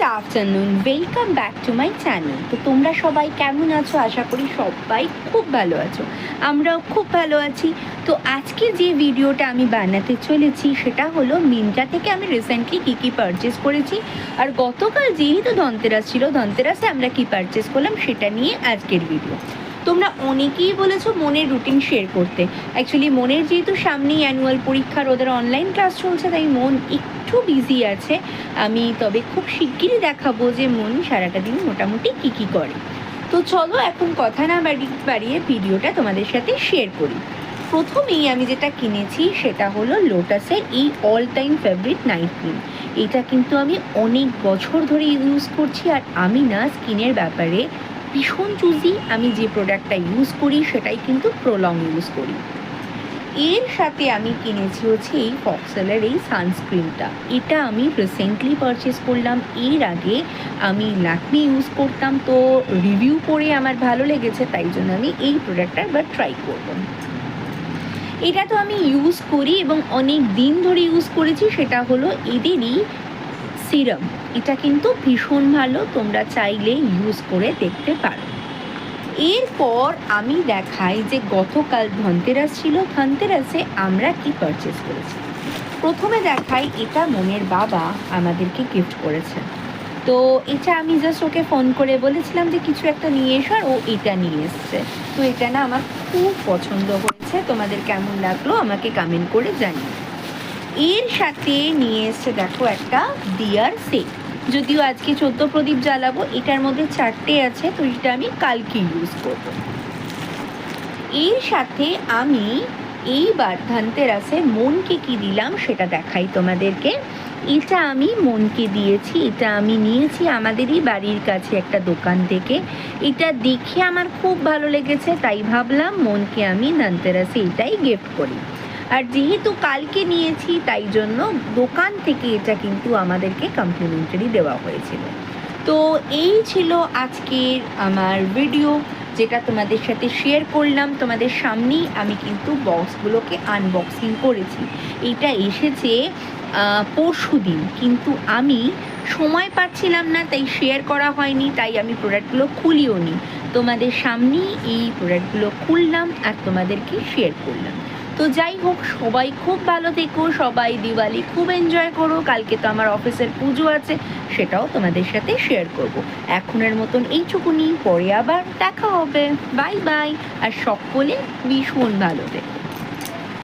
Good afternoon, welcome back to my channel. তো তোমরা সবাই কেমন আছো? আশা করি সবাই খুব ভালো আছো, আমরাও খুব ভালো আছি। তো আজকে যে ভিডিওটা আমি বানাতে চলেছি সেটা হলো মিন্ত্রা থেকে আমি রিসেন্টলি কী কী পারচেস করেছি, আর গতকাল যেহেতু ধনতেরাস ছিল, ধনতেরাসে আমরা কী পারচেস করলাম সেটা নিয়ে আজকের ভিডিও। তোমরা অনেকেই বলেছো মনের রুটিন শেয়ার করতে। অ্যাকচুয়ালি মনের যেহেতু সামনেই অ্যানুয়াল পরীক্ষার ওদের অনলাইন ক্লাস চলছে, তাই মন একটু বিজি আছে। আমি তবে খুব শিগগিরই দেখাবো যে মন সারাটা দিন মোটামুটি কী কী করে। তো চলো এখন কথা না বাড়িয়ে ভিডিওটা তোমাদের সাথে শেয়ার করি। প্রথমেই আমি যেটা কিনেছি সেটা হলো লোটাসের এই all time favourite night cream. এটা কিন্তু আমি অনেক বছর ধরে ইউজ করছি, আর আমি না স্কিনের ব্যাপারে ভীষণ চুজি। আমি যে প্রোডাক্টটা ইউজ করি সেটাই কিন্তু প্রলং ইউজ করি। এর সাথে আমি কিনেছি হচ্ছে এই ফক্সেলের এই সানস্ক্রিনটা। এটা আমি রিসেন্টলি পারচেস করলাম। এর আগে আমি ল্যাকমি ইউজ করতাম, তো রিভিউ পড়ে আমার ভালো লেগেছে, তাই জন্য আমি এই প্রোডাক্টটা এবার ট্রাই করব। এটা তো আমি ইউজ করি এবং অনেক দিন ধরে ইউজ করেছি। সেটা হলো এদেরই সিরাম। এটা কিন্তু ভীষণ ভালো, তোমরা চাইলে ইউজ করে দেখতে পারো। এরপর আমি দেখাই যে গতকাল ধনতেরাস ছিল, ধনতেরাসে আমরা কি পারচেস করেছি। প্রথমে দেখাই এটা মনের বাবা আমাদেরকে গিফট করেছে। তো এটা আমি জাস্ট ওকে ফোন করে বলেছিলাম যে কিছু একটা নিয়ে এসো, আর ও এটা নিয়ে এসছে। তো এটা না আমার খুব পছন্দ হয়েছে। তোমাদের কেমন লাগলো আমাকে কমেন্ট করে জানিও। এর সাথে নিয়ে এসছে দেখো একটা দিয়ার সেট। যদিও আজকে 14 প্রদীপ জ্বালাবো, এটার মধ্যে 4টে আছে, তো এটা আমি কালকে ইউজ করব। এর সাথে আমি এইবার ধনতেরাসে মনকে কি দিলাম সেটা দেখাই তোমাদেরকে। এটা আমি মনকে দিয়েছি, এটা আমি নিয়েছি আমাদেরই বাড়ির কাছে একটা দোকান থেকে। এটা দেখে আমার খুব ভালো লেগেছে, তাই ভাবলাম মনকে আমি ধনতেরাসে এটাই গিফট করি। আর যেহেতু কালকে নিয়েছি তাই জন্য দোকান থেকে এটা কিন্তু আমাদেরকে কমপ্লিমেন্টারি দেওয়া হয়েছিল। তো এই ছিল আজকের আমার ভিডিও, যেটা তোমাদের সাথে শেয়ার করলাম। তোমাদের সামনেই আমি কিন্তু বক্সগুলোকে আনবক্সিং করেছি। এটা এসেছে পরশু দিন, কিন্তু আমি সময় পাচ্ছিলাম না, তাই শেয়ার করা হয়নি, তাই আমি প্রোডাক্টগুলো খুলিও নি। তোমাদের সামনেই এই প্রোডাক্টগুলো খুললাম আর তোমাদেরকে শেয়ার করলাম। তো যাই হোক, সবাই খুব ভালো থেকো, সবাই দিওয়ালি খুব এনজয় করো। কালকে তো আমার অফিসের পুজো আছে, সেটাও তোমাদের সাথে শেয়ার করব। এখনের মতন এইটুকুনি, পরে আবার দেখা হবে। বাই বাই, আর সকলে ভীষণ ভালো থেকো।